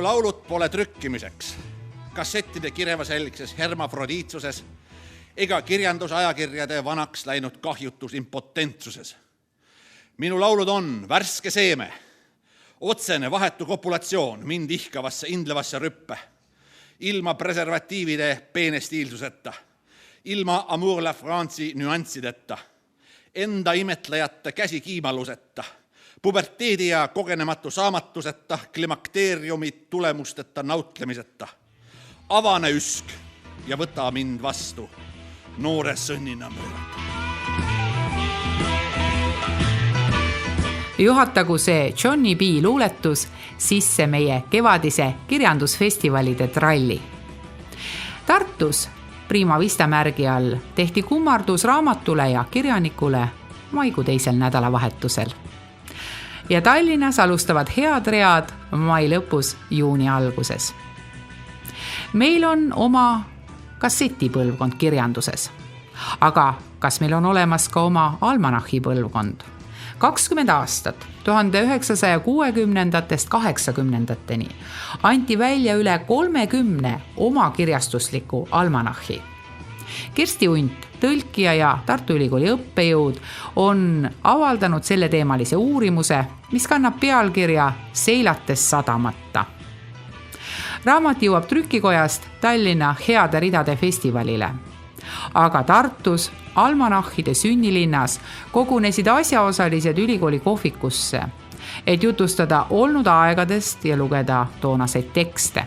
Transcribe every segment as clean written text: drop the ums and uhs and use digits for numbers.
laulud pole trükkimiseks, kassettide kirevaselgses hermafrodiitsuses ega kirjandusajakirjade vanaks läinud kahjutus impotentsuses. Minu laulud on värske seeme, otsene vahetu kopulatsioon mind ihkavasse indlevasse rüppe, ilma preservatiivide peenestiilsuseta, ilma amour la France'i nüanssideta, enda imetlejate käsikiimaluseta, puberteedi ja kogenematu saamatuseta, klimakteeriumi tulemusteta nautlemiseta. Avane üsk ja võta mind vastu noore sõnnina mööda. Juhatagu see Johnny B. luuletus sisse meie kevadise kirjandusfestivalide tralli. Tartus Prima Vista märgi all tehti kummardus raamatule ja kirjanikule maikuu 2. nädalavahetusel. Ja Tallinnas alustavad head read mai lõpus, juuni alguses. Meil on oma kassetipõlvkond kirjanduses. Aga kas meil on olemas ka oma almanahi põlvkond? 20 aastat, 1960-ndatest 80-ndateni anti välja üle 30 oma kirjastusliku almanahi. Kirsti Unt, tõlkija ja Tartu Ülikooli õppejõud, on avaldanud selle teemalise uurimuse, mis kannab pealkirja Seilates sadamata. Raamat jõuab trükikojast Tallinna heade ridade festivalile. Aga Tartus, almanahide sünnilinnas, kogunesid asjaosalised ülikooli kohvikusse, et jutustada olnud aegadest ja lugeda toonaseid tekste.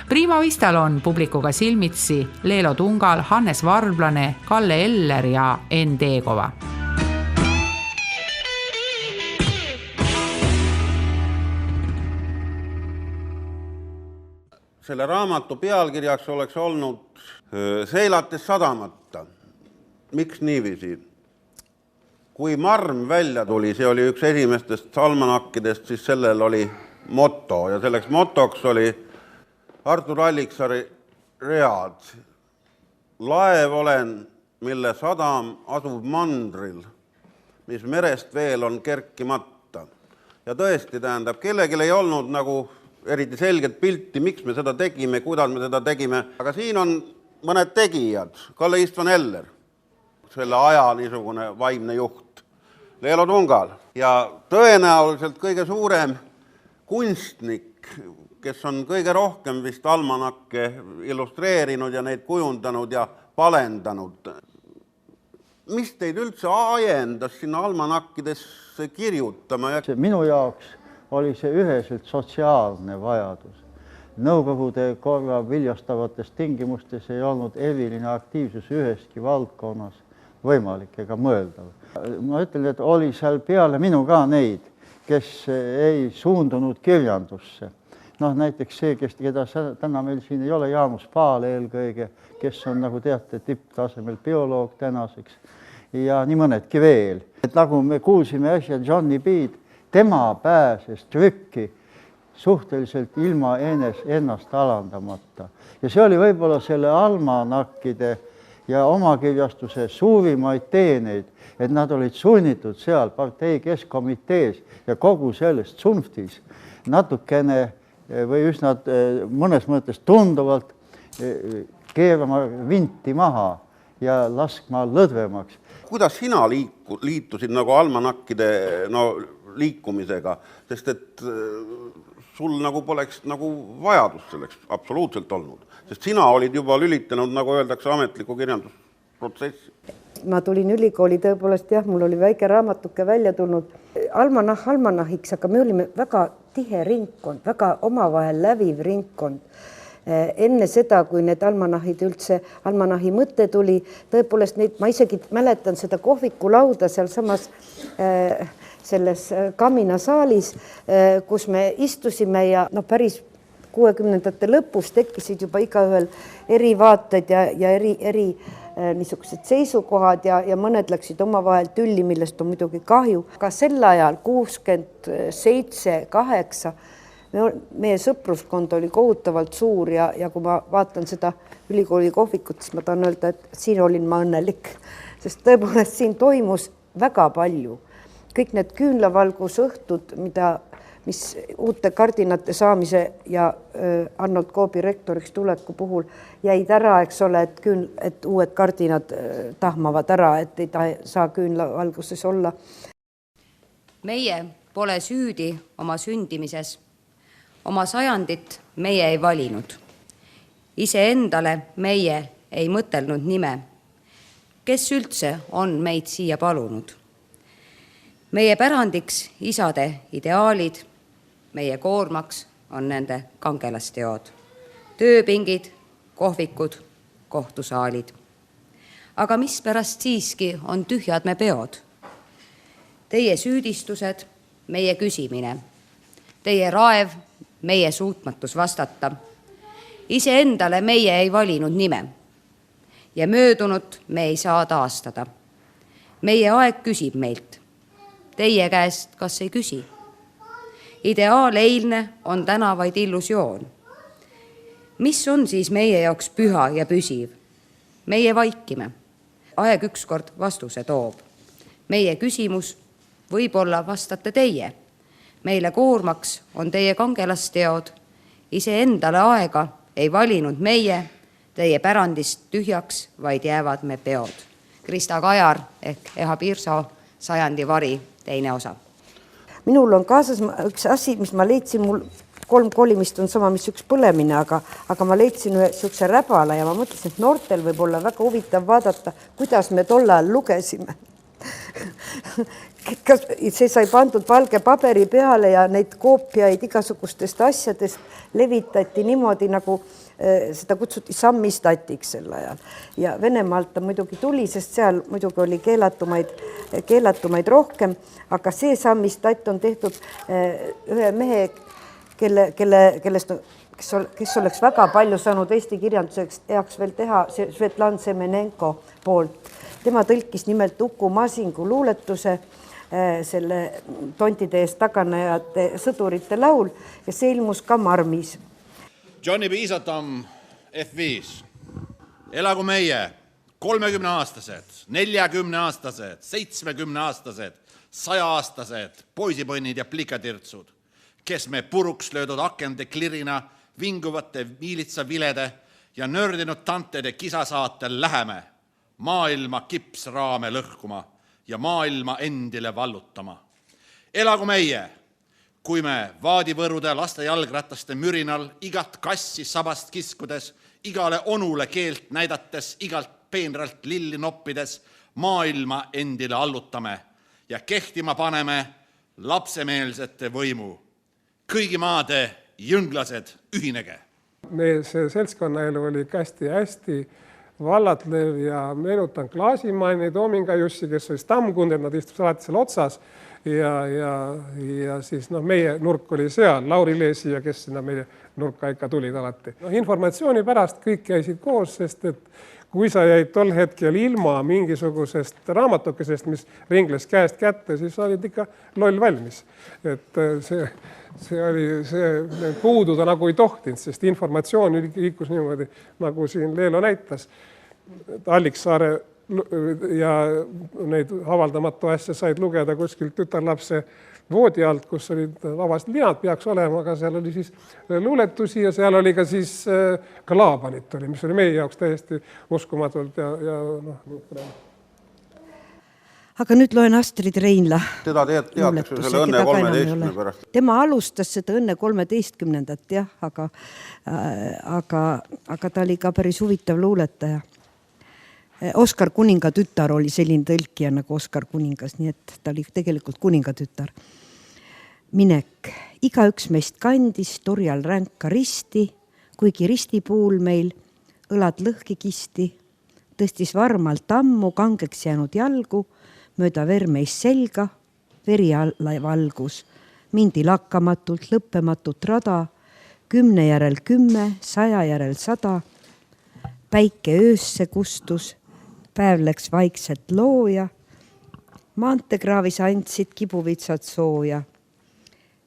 Prima Vistal on publikuga silmitsi Leelo Tungal, Hannes Varblane, Kalle Eller ja Enn Teekova. Selle raamatu pealkirjaks oleks olnud Seilates sadamata. Miks niiviisi? Kui Marm välja tuli, see oli üks esimestest almanakkidest, siis sellel oli moto ja selleks motoks oli Artur Alliksaari read. Laev olen, mille sadam asub mandril, mis merest veel on kerkimata. Ja tõesti tähendab, kellegil ei olnud nagu eriti selget pilti, miks me seda tegime, kuidas me seda tegime. Aga siin on mõned tegijad. Kalle Istvan Eller, selle aja niisugune vaimne juht. Leelo Tungal ja tõenäoliselt kõige suurem kunstnik, kes on kõige rohkem vist almanakke illustreerinud ja neid kujundanud ja palendanud. Mis teid üldse ajendas sinna almanakkidesse kirjutama? Minu jaoks oli see üheselt sotsiaalne vajadus. Nõukogude korra viljastavates tingimustes ei olnud eriline aktiivsus üheski valdkonnas võimalik ega mõeldav. Ma ütlen, et oli seal peale minu ka neid, kes ei suundunud kirjandusse. Näiteks see, keda täna meil siin ei ole, Jaanus Paal eelkõige, kes on, nagu teate, tipptasemel bioloog tänaseks ja nii mõnedki veel. Et nagu me kuulsime äsja Johnny B-d, tema pääses trükki suhteliselt ilma ennast alandamata. Ja see oli võib-olla selle almanakkide ja omakirjastuse suurimaid teeneid, et nad olid sunnitud seal partei keskkomitees ja kogu sellest tsunftis natukene või üsna mõnes mõttes tunduvalt keerama vinti maha ja laskma lõdvemaks. Kuidas sina liitusid nagu almanakkide liikumisega, sest et sul nagu poleks nagu vajadus selleks absoluutselt olnud, sest sina olid juba lülitanud, nagu öeldakse, ametliku kirjandusprotsessi. Ma tulin ülikooli tõepoolest, mul oli väike raamatuke välja tulnud almanahiks, aga me olime väga tihe ringkond, väga omavahel läviv ringkond. Enne seda, kui need almanahi mõte tuli, tõepoolest neid, ma isegi mäletan seda kohvikulauda seal samas selles kaminasaalis, kus me istusime ja päris 60-ndate lõpus tekkisid juba igaühel eri vaated ja eri niisugused seisukohad ja mõned läksid omavahel tülli, millest on muidugi kahju. Ka sel ajal 67-8 meie sõpruskond oli kohutavalt suur ja kui ma vaatan seda ülikooli kohvikut, siis ma tahan öelda, et siin olin ma õnnelik, sest tõepoolest siin toimus väga palju. Kõik need küünlavalgusõhtud, mis uute kardinate saamise ja Arnold Koobi rektoriks tuleku puhul jäid ära, eks ole, et uued kardinad tahmavad ära, et ei saa küünlavalguses olla. Meie pole süüdi oma sündimises. Oma sajandit meie ei valinud. Iseendale meie ei mõtelnud nime. Kes üldse on meid siia palunud? Meie pärandiks isade ideaalid, meie koormaks on nende kangelasteod. Tööpingid, kohvikud, kohtusaalid. Aga mispärast siiski on tühjad me peod? Teie süüdistused, meie küsimine. Teie raev, meie suutmatus vastata. Iseendale meie ei valinud nime. Ja möödunut me ei saa taastada. Meie aeg küsib meilt. Teie käest kas ei küsi? Ideaal eilne on täna vaid illusioon. Mis on siis meie jaoks püha ja püsiv? Meie vaikime. Aeg ükskord vastuse toob. Meie küsimus võib-olla vastate teie. Meile koormaks on teie kangelasteod. Iseendale aega ei valinud meie. Teie pärandist tühjaks vaid jäävad me peod. Krista Kajar ehk Eha Piirsoo sajandi vari teine osa. Minul on kaasas üks asi, mis ma leidsin, mul 3 kolimist on sama, mis üks põlemine, aga ma leidsin ühe siukse räbala ja ma mõtlesin, et noortel võib olla väga huvitav vaadata, kuidas me tol ajal lugesime. See sai pandud valge paberi peale ja neid koopiaid igasugustest asjadest levitati niimoodi, nagu seda kutsuti sammistatiks sel ajal. Ja Venemaalt ta muidugi tuli, sest seal muidugi oli keelatumaid rohkem, aga see sammistatt on tehtud ühe mehe, kes oleks väga palju saanud Eesti kirjanduseks heaks veel teha, Svetlan Semenenko poolt. Tema tõlkis nimelt Uku Masingu luuletuse, selle tontide eest taganejate sõdurite laul ja see ilmus ka Marmis. Johnny Piisatam F5. Elagu meie 30-aastased, 40-aastased, 70-aastased, 100-aastased poisipõnnid ja plikatirtsud, kes me puruks löödud akende klirina, vinguvate miilitsavilede ja nördinud tantede kisasaatel läheme maailma kipsraame lõhkuma ja maailma endile vallutama. Elagu meie, kui me vaadivõrude laste jalgrataste mürinal igat kassi sabast kiskudes, igale onule keelt näidates, igalt peenralt lilli noppides maailma endile allutame ja kehtima paneme lapsemeelsete võimu. Kõigi maade jünglased ühinege. Meie see seltskonnaelu oli hästi vallatlev ja meenutan Klaasimanni, Toominga Jussi, kes oli stammkunded, nad istus alati seal otsas ja siis meie nurk oli seal, Lauri Leesija, kes sinna meie nurka ikka tulid alati. Informatsiooni pärast kõik jäisid koos, sest et kui sa jäid tol hetkel ilma mingisugusest raamatukesest, mis ringles käest kätte, siis olid ikka loll valmis. Et see puududa nagu ei tohtinud, sest informatsioon liikus niimoodi, nagu siin Leelo näitas. Alliksaare ja neid avaldamatu asja said lugeda kuskilt tütarlapse voodi alt, kus olid lavast linad peaks olema, aga seal oli siis luuletusi ja seal oli ka siis Klaabanit, mis oli meie jaoks täiesti uskumatult ja Aga nüüd loen Astrid Reinla. Teda teatakse selle õnne 13 pärast. Tema alustas seda õnne 13. jah, aga ta oli ka päris huvitav luuletaja. Oskar Kuninga tütar oli selline tõlkija nagu Oskar Kuningas, nii et ta oli tegelikult kuninga tütar. Minek. Igaüks meist kandis turjal ränka risti, kuigi ristipuul meil õlad lõhki kisti, tõstis varmalt ammu kangeks jäänud jalgu, mööda vermeis selga, veri alla valgus, mindi lakkamatult, lõppematut rada, 10 järel 10, 100 järel 100, päike öösse kustus, päev läks vaikselt looja, maanteekraavis andsid kibuvitsad sooja.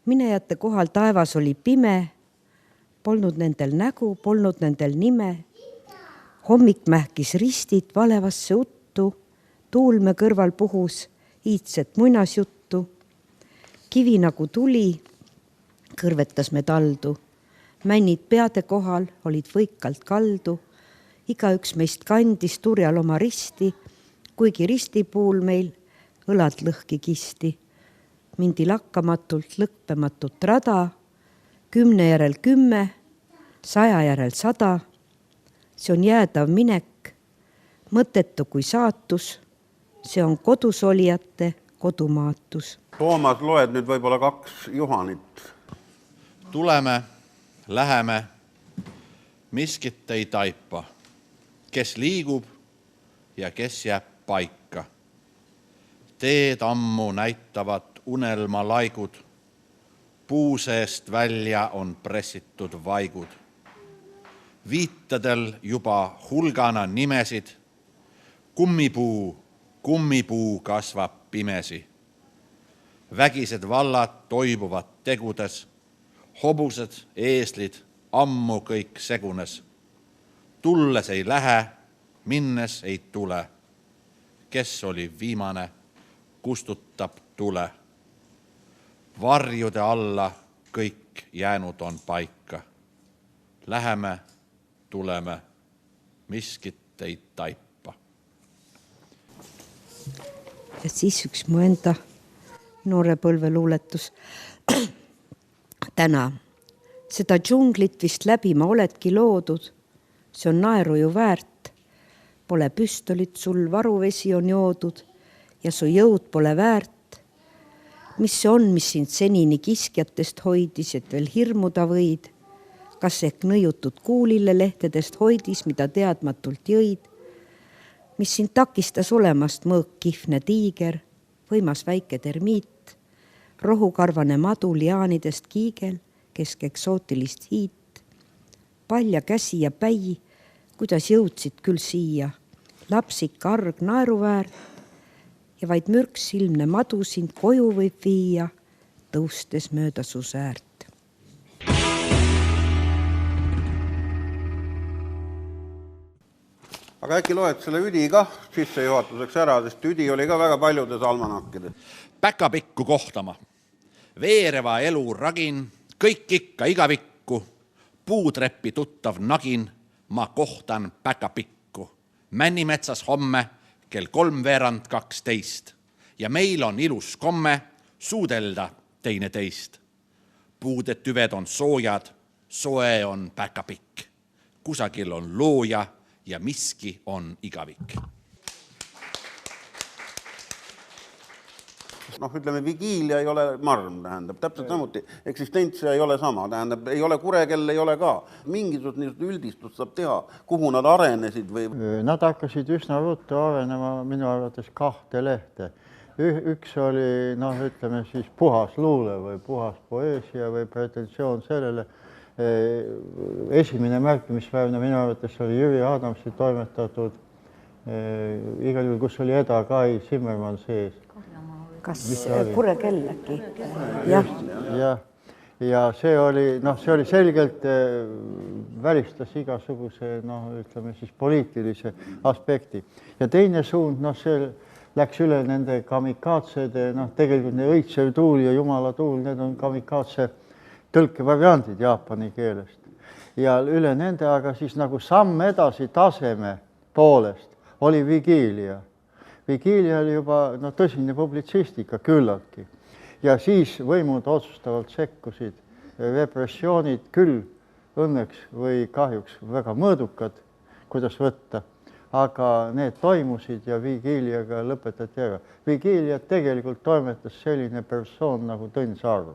Minejate kohal taevas oli pime, polnud nendel nägu, polnud nendel nime, hommik mähkis ristid valevasse uttu, tuulme kõrval puhus iidset muinasjuttu, kivi nagu tuli, kõrvetas me taldu. Männid peade kohal olid võikalt kaldu. Igaüks meist kandis turjal oma risti, kuigi ristipuul meil õlad lõhki kisti. Mindi lakkamatult lõppematut rada, 10 järel 10, 100 järel 100. See on jäädav minek, mõttetu kui saatus. See on kodus olijate kodumaatus. Toomas, loed nüüd võib-olla 2 Juhanit. Tuleme, läheme, miskit ei taipa, kes liigub ja kes jääb paika. Teed ammu näitavad unelmalaigud, puu seest välja on pressitud vaigud. Viitadel juba hulgana nimesid, kummipuu kasvab pimesi. Vägised vallad toibuvad tegudes, hobused, eeslid, ammu kõik segunes. Tulles ei lähe, minnes ei tule. Kes oli viimane, kustutab tule. Varjude alla kõik jäänud on paika. Läheme, tuleme, miskit ei taipa. Ja siis üks mu enda noore põlve luuletus. Täna seda džunglit vist läbi ma oledki loodud. See on naeru ju väärt. Pole püstolit, sul varuvesi on joodud ja su jõud pole väärt. Mis see on, mis sind senini kiskjatest hoidis, et veel hirmuda võid? Kas ehk nõiutud kuulille lehtedest hoidis, mida teadmatult jõid? Mis sind takistas olemast mõõk kihvne tiiger, võimas väike termiit, rohukarvane madu liaanidest kiigel, kesk eksootilist hiit, palja käsi ja päi, kuidas jõudsid küll siia, lapsik arg naeruväärt ja vaid mürksilmne madu sind koju võib viia, tõustes mööda su säärt. Aga äkki loed selle Üdi kah sissejuhatuseks ära, sest Üdi oli ka väga paljudes almanakkides. Päkapikku kohtama, veereva elu ragin, kõik ikka igavikku, puutreppi tuttav nagin, ma kohtan päkapikku. Männimetsas homme kell 3:12 ja meil on ilus komme suudelda teineteist. Puude tüved on soojad, soe on päkapikk. Kusagil on looja ja miski on igavik. Ütleme, vigiilia ei ole marm, tähendab, täpselt samuti. Eksistentsia ei ole sama, tähendab, ei ole kurekell, ei ole ka. Mingisugust üldistust saab teha, kuhu nad arenesid või... Nad hakkasid üsna ruttu arenema minu arvates 2 lehte. Üks oli, ütleme siis puhas luule või puhas poeesia või pretensioon sellele. Esimene märkimisväärne minu arvates oli Jüri Adamsi toimetatud igal juhul, kus oli Eda Kai Zimmermann sees. Kas kurekell äkki? Ja see oli selgelt välistas igasuguse, ütleme siis poliitilise aspekti. Ja teine suund, see läks üle nende kamikaatsede, tegelikult need õitsev tuul ja jumala tuul, need on kamikaatse tõlkevariandid jaapani keelest. Ja üle nende, aga siis nagu samm edasi taseme poolest oli vigiilia. Vigiilia oli juba tõsine publitsistika küllaltki. Ja siis võimud otsustavalt sekkusid. Repressioonid küll õnneks või kahjuks väga mõõdukad, kuidas võtta, aga need toimusid ja vigiiliaga lõpetati ära. Vigiiliat tegelikult toimetas selline persoon nagu Tõnn Sarv.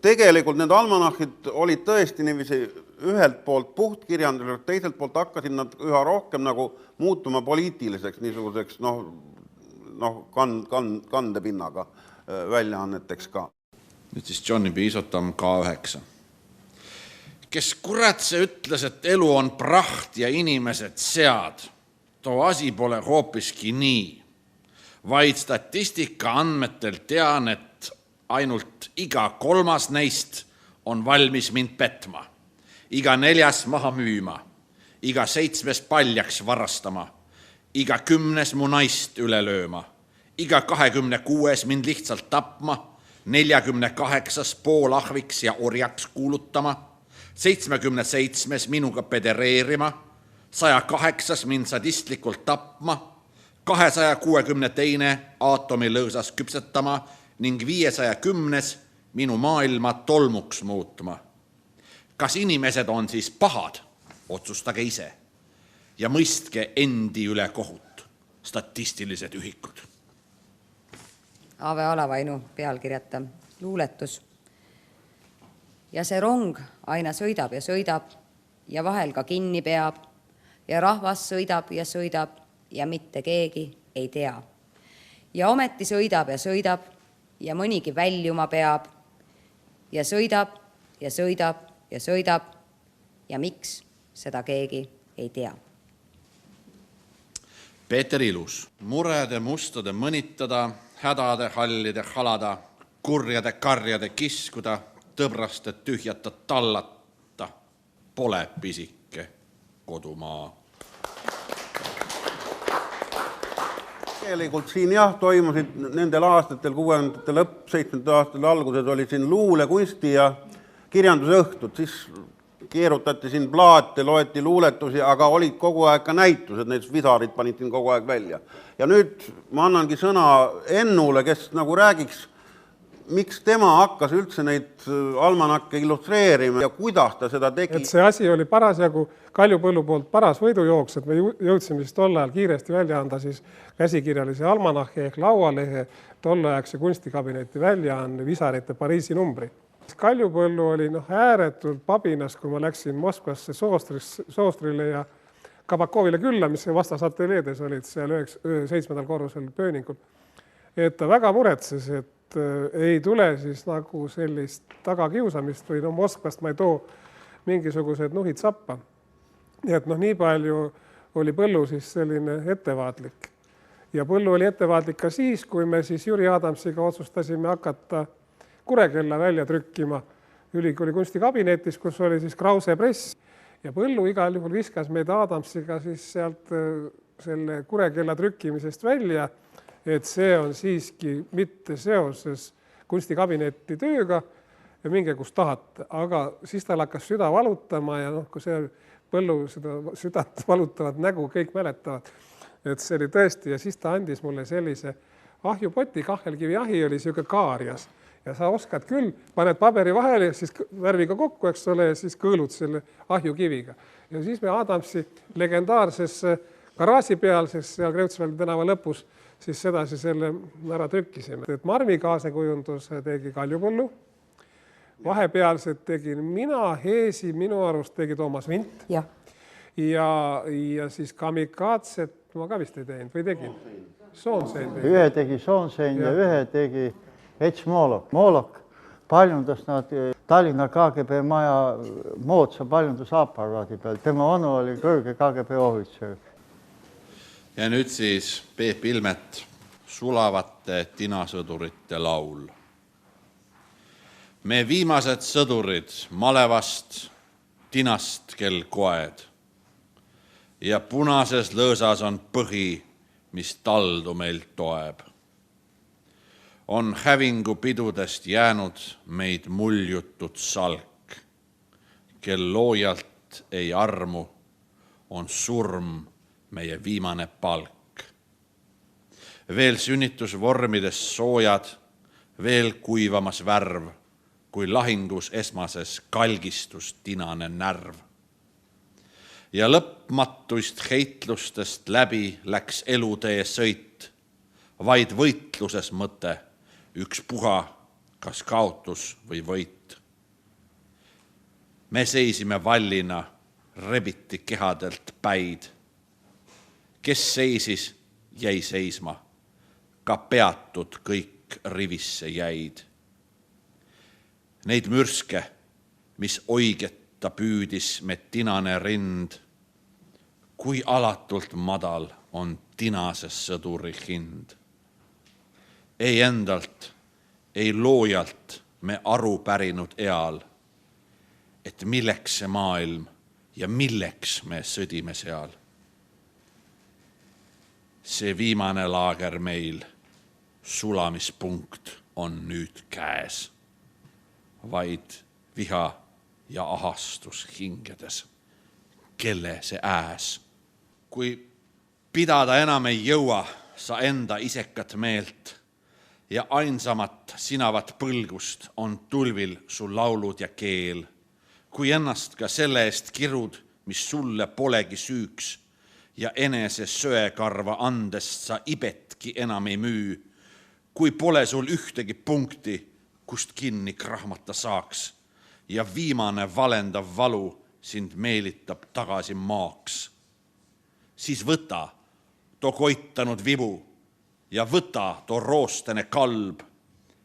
Tegelikult need almanahid olid tõesti niiviisi ühelt poolt puhtkirjanduseks, teiselt poolt hakkasid nad üha rohkem nagu muutuma poliitiliseks, niisuguseks kandepinnaga väljaanneteks ka. Nüüd siis Johnny B. Isotam K9. Kes kurat see ütles, et elu on praht ja inimesed sead, too asi pole hoopiski nii. Vaid statistika andmetel tean, et ainult iga 3. neist on valmis mind petma, iga 4. maha müüma, iga 7. paljaks varastama, iga 10. mu naist üle lööma, iga 26. mind lihtsalt tapma, 48. poolahviks ja orjaks kuulutama, 77. minuga pedereerima, 108. mind sadistlikult tapma, 262. aatomilõõsas küpsetama ning 510. minu maailma tolmuks muutma. Kas inimesed on siis pahad? Otsustage ise ja mõistke endi üle kohut, statistilised ühikud. Aave Alavainu pealkirjata luuletus. Ja see rong aina sõidab ja vahel ka kinni peab ja rahvas sõidab ja mitte keegi ei tea. Ja ometi sõidab ja mõnigi väljuma peab ja sõidab ja miks, seda keegi ei tea. Peeter Ilus. Murede mustade mõnitada, hädade hallide halada, kurjade karjade kiskuda, tõbraste tühjata tallata, pole pisike kodumaa. Tegelikult siin toimusid nendel aastatel, 60. lõpp, 70. aastatel alguses oli siin luule, kunsti ja kirjanduse õhtud, siis keerutati siin plaate, loeti luuletusi, aga olid kogu aeg ka näitused, need visarid panid siin kogu aeg välja. Ja nüüd ma annangi sõna Ennule, kes nagu räägiks, miks tema hakkas üldse neid almanakke illustreerima ja kuidas ta seda tegi. Et see asi oli parasjagu Kaljupõllu poolt paras võidujooks, et me jõudsime siis tol ajal kiiresti välja anda siis käsikirjalise almanahhi ehk laualehe tolleaegse kunstikabineti väljaanne Visarite Pariisi numbri. Kaljupõllu oli ääretult pabinas, kui ma läksin Moskvasse Soostrile ja Kabakovile külla, mis vastas ateljeedes olid seal 7. korrusel pööningul. Et ta väga muretses, et ei tule siis nagu sellist tagakiusamist või Moskvast ma ei too mingisugused nuhid sappa. Nii et nii palju oli Põllu siis selline ettevaatlik. Ja Põllu oli ettevaatlik ka siis, kui me siis Jüri Adamsiga otsustasime hakata Kurekella välja trükkima ülikooli kunstikabinetis, kus oli siis Krause press. Ja Põllu igal juhul viskas meid Adamsiga siis sealt selle Kurekella trükkimisest välja, et see on siiski mitte seoses kunstikabineti tööga ja minge kus tahate. Aga siis tal hakkas süda valutama ja kui see Põllu seda südant valutavat nägu kõik mäletavad, et see oli tõesti ja siis ta andis mulle sellise ahjupoti, kahvelkivi ahi oli siuke kaarjas. Ja sa oskad küll, paned paberi vahele, siis värviga kokku, eks ole, ja siis kõõlud selle ahjukiviga. Ja siis me Adamsi legendaarsesse garaaži peal, sest seal Kreutzwaldi tänava lõpus, siis sedasi selle ära trükkisime. Et Marmi kaasekujunduse tegi Kaljupõllu, vahepealsed tegin mina, Heesi, minu arust tegi Toomas Vint. Ja siis Kamikatset ma ka vist ei teinud, või tegin? Soonsein. Ühe tegi Soonsein ja ühe tegi Ets Moolok. Moolok paljundas nad Tallinna KGB maja moodsa paljundusaparaadi peal. Tema onu oli kõrge KGB ohvitser. Ja nüüd siis Peep Ilmet, Sulavate tinasõdurite laul. Me viimased sõdurid malevast tinast kel koed ja punases lõõsas on põhi, mis taldu meil toeb. On hävingupidudest jäänud meid muljutud salk, kel loojalt ei armu, on surm meie viimane palk. Veel sünnitusvormides soojad, veel kuivamas värv, kui lahingus esmases kalgistus tinane närv. Ja lõpmatuist heitlustest läbi läks elutee sõit, vaid võitluses mõte, üks puha, kas kaotus või võit. Me seisime vallina, rebiti kehadelt päid. Kes seisis, jäi seisma, ka peatud kõik rivisse jäid. Neid mürske, mis oigetta püüdis me tinane rind, kui alatult madal on tinases sõduri hind. Ei endalt, ei loojalt me aru pärinud eal, et milleks see maailm ja milleks me sõdime seal. See viimane laager meil, sulamispunkt on nüüd käes, vaid viha ja ahastus hingedes. Kelle see ääs? Kui pidada enam ei jõua sa enda isekat meelt ja ainsamat sinavat põlgust on tulvil su laulud ja keel, kui ennast ka selle eest kirud, mis sulle polegi süüks ja enese söekarva andest sa ibetki enam ei müü, kui pole sul ühtegi punkti, kust kinni krahmata saaks ja viimane valendav valu sind meelitab tagasi maaks. Siis võta too koitanud vibu ja võta too roostene kalb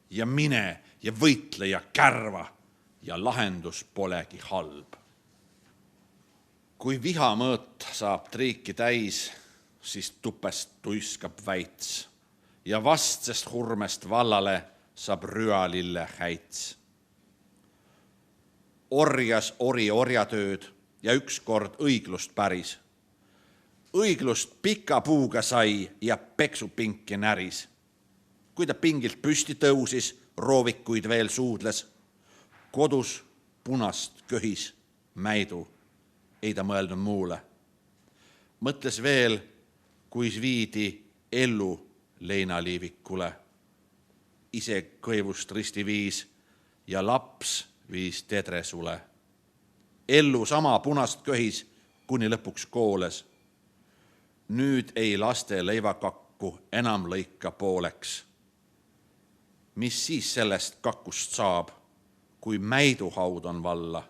ja mine ja võitle ja kärva ja lahendus polegi halb. Kui vihamõõt saab triiki täis, siis tupest tuiskab väits ja vastsest hurmest vallale saab rüalille häits. Orjas ori orjatööd ja ükskord õiglust päris. Õiglust pika puuga sai ja peksupinki näris. Kui ta pingilt püsti tõusis, roovikuid veel suudles, kodus punast köhis mäidu, ei ta mõelnud muule. Mõtles veel, kui viidi ellu leinaliivikule. Ise kõivust risti viis ja laps viis tedresule. Ellu sama punast köhis, kuni lõpuks kooles. Nüüd ei laste leivakakku enam lõika pooleks. Mis siis sellest kakust saab, kui mäiduhaud on valla?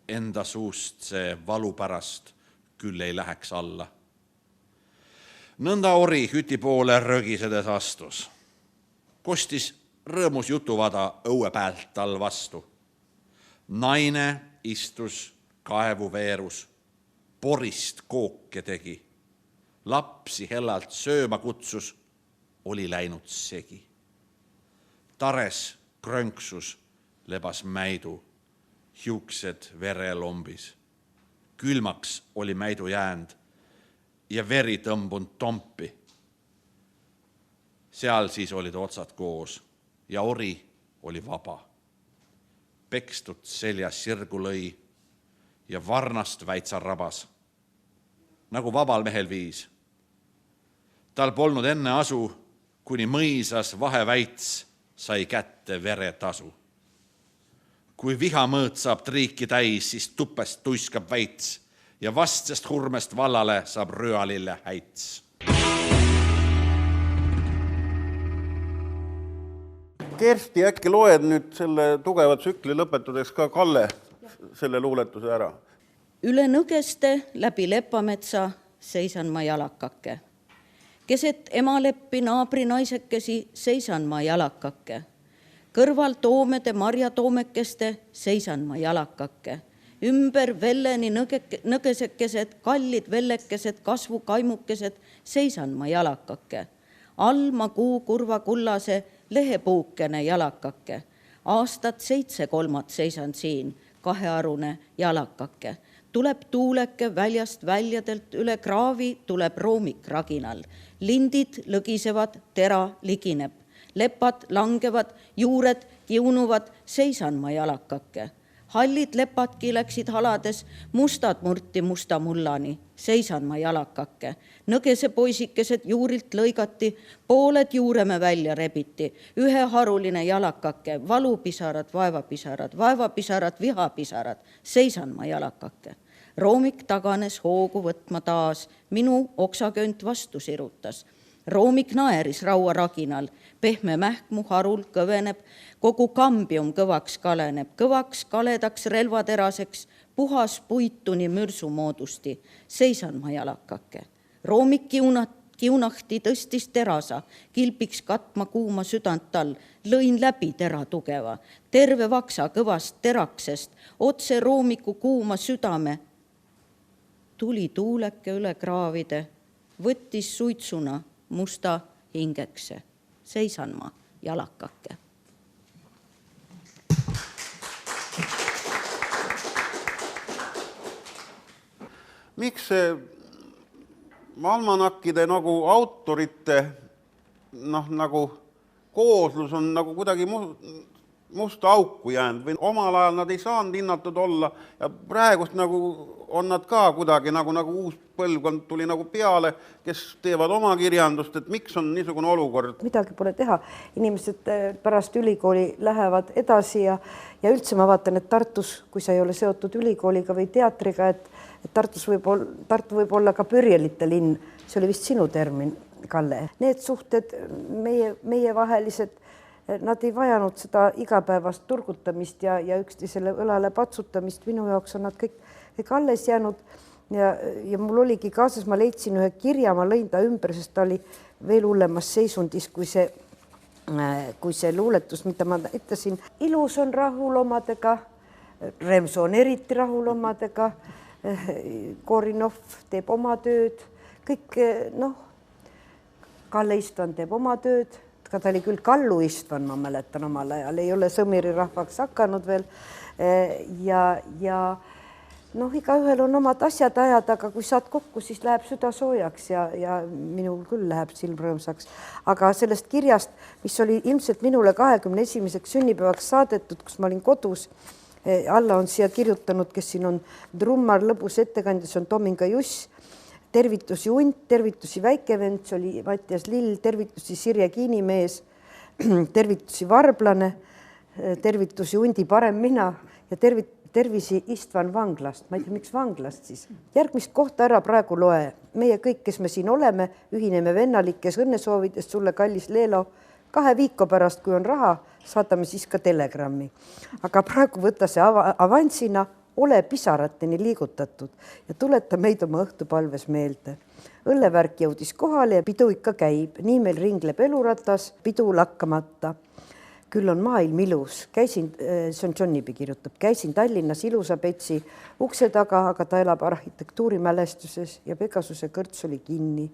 Enda suust see valu pärast küll ei läheks alla. Nõnda ori hüti poole rögisedes astus. Kostis rõõmus jutuvada õue päält tal vastu. Naine istus kaevu veerus, porist kooke tegi. Lapsi hellalt sööma kutsus, oli läinud segi. Tares krönksus lebas mäidu, hiuksed verelombis. Külmaks oli mäidu jäänd ja veri tõmbunud tompi. Seal siis olid otsad koos ja ori oli vaba. Pekstud seljas sirgu lõi ja varnast väitsa rabas, nagu vabal mehel viis. Tal polnud enne asu, kuni mõisas vaheväits sai kätte veretasu. Kui vihamõõt saab triiki täis, siis tupest tuiskab väits ja vastsest hurmest vallale saab rüalille häits. Kersti, äkki loed nüüd selle tugeva tsükli lõpetudeks ka Kalle selle luuletuse ära? Üle nõgeste läbi Lepametsa seisan ma jalakake. Keset emaleppi naabrinaisekesi seisan ma jalakake. Kõrval toomede marjatoomekeste seisan ma jalakake. Ümber velleni nõgesekesed, kallid vellekesed, kasvukaimukesed seisan ma jalakake. All ma kuu kurva kullase lehepuukene jalakake. Aastat 7/3 seisan siin, kahearune jalakake. Tuleb tuuleke väljast väljadelt üle kraavi, tuleb roomik raginal. Lindid lõgisevad, tera ligineb. Lepad langevad, juured kiunuvad, seisan ma jalakake. Hallid lepatki läksid halades, mustad murti musta mullani, seisan ma jalakake. Nõgese poisikesed juurilt lõigati, pooled juureme välja rebiti. Üheharuline jalakake, valupisarad, vaevapisarad, vihapisarad, seisan ma jalakake. Roomik taganes hoogu võtma taas, minu oksakönt vastu sirutas. Roomik naeris raua raginal, pehme mähkmu harul kõveneb, kogu kambium kõvaks kaleneb, kõvaks kaledaks relvateraseks, puhas puituni mürsu moodusti, seisan ma jalakake. Roomik kiunahti tõstis terasa, kilpiks katma kuuma südant all, lõin läbi tera tugeva, terve vaksa kõvast teraksest, otse roomiku kuuma südame, tuli tuuleke üle kraavide, võttis suitsuna musta hingekse. Seisan ma jalakake. Miks see almanakkide nagu autorite nagu kooslus on nagu kuidagi musta auku jäänud või omal ajal nad ei saanud hinnatud olla ja praegust nagu on nad ka kuidagi nagu uus põlvkond tuli nagu peale, kes teevad oma kirjandust, et miks on niisugune olukord. Midagi pole teha. Inimesed pärast ülikooli lähevad edasi ja üldse ma vaatan, et Tartus, kui sa ei ole seotud ülikooliga või teatriga, et Tartu võib olla ka pürjelite linn. See oli vist sinu termin, Kalle. Need suhted meie vahelised, nad ei vajanud seda igapäevast turgutamist ja üksteisele õlale patsutamist. Minu jaoks on nad kõik alles jäänud ja mul oligi kaasas, ma leidsin ühe kirja, ma lõin ta ümber, sest ta oli veel hullemas seisundis kui see luuletus, mida ma ütlesin. Ilus on rahulomadega, Remso on eriti rahulomadega, Korinov teeb oma tööd, kõik Kalle Istvan teeb oma tööd, ka ta oli küll Kallu Istvan, ma mäletan omal ajal, ei ole Sõmiri rahvaks hakanud veel ja igaühel on omad asjad ajad, aga kui saad kokku, siis läheb süda soojaks ja minul küll läheb silm rõõmsaks. Aga sellest kirjast, mis oli ilmselt minule 21. sünnipäevaks saadetud, kus ma olin kodus, alla on siia kirjutanud, kes siin on trummar, lõbus ettekandja, see on Tominga Juss, tervitusi Unt, tervitusi Väikevend, see oli Mattias Lill, tervitusi Sirje Kiinimees, tervitusi Varblane, tervitusi Undi parem mina ja tervisi Istvan vanglast. Ma ei tea, miks vanglast siis. Järgmist kohta ära praegu loe. Meie kõik, kes me siin oleme, ühineme vennalikes õnnesoovides sulle, kallis Leelo. 2 viiko pärast, kui on raha, saadame siis ka telegrammi. Aga praegu võta see avansina, ole pisarateni liigutatud ja tuleta meid oma õhtupalves meelde. Õllevärk jõudis kohale ja pidu ikka käib. Nii meil ringleb eluratas, pidu lakkamata. Küll on maailm ilus. See on Johnnybi kirjutab. Käisin Tallinnas Ilusapetsi ukse taga, aga ta elab arhitektuurimälestuses ja Pegasuse kõrts oli kinni.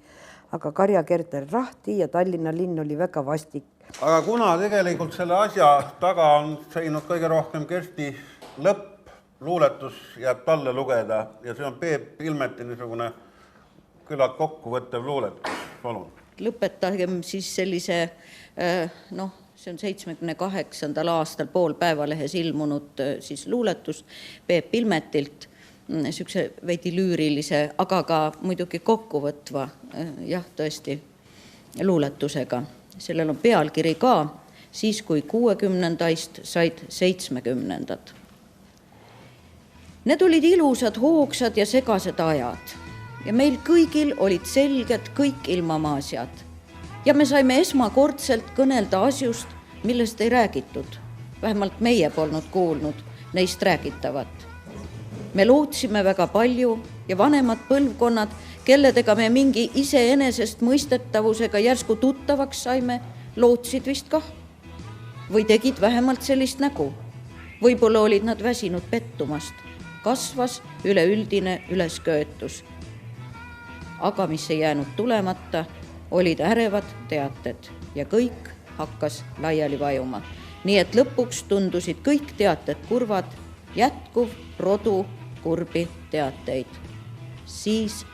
Aga Karja-Kerter rahti ja Tallinna linn oli väga vastik. Aga kuna tegelikult selle asja taga on seinud kõige rohkem Kersti lõpp, luuletus jääb talle lugeda ja see on Peep Pilmeti niisugune küllalt kokkuvõttev luuletus. Palun. Lõpetagem siis sellise, see on 78. aastal Poolpäevalehes ilmunud siis luuletus Peep Pilmetilt, niisuguse veidi lüürilise, aga ka muidugi kokkuvõtva, tõesti, luuletusega. Sellel on pealkiri ka, siis kui 60. said 70. Need olid ilusad, hoogsad ja segased ajad ja meil kõigil olid selged kõik ilmamaasjad ja me saime esmakordselt kõnelda asjust, millest ei räägitud. Vähemalt meie polnud kuulnud neist räägitavat. Me lootsime väga palju ja vanemad põlvkonnad, kelledega me mingi iseenesest mõistetavusega järsku tuttavaks saime, lootsid vist kah. Või tegid vähemalt sellist nägu. Võib-olla olid nad väsinud pettumast. Kasvas üleüldine ülesköötus. Aga mis ei jäänud tulemata, olid ärevad teated ja kõik hakkas laiali vajuma. Nii et lõpuks tundusid kõik teated kurvad, jätkuv rodu kurbi teateid. Siis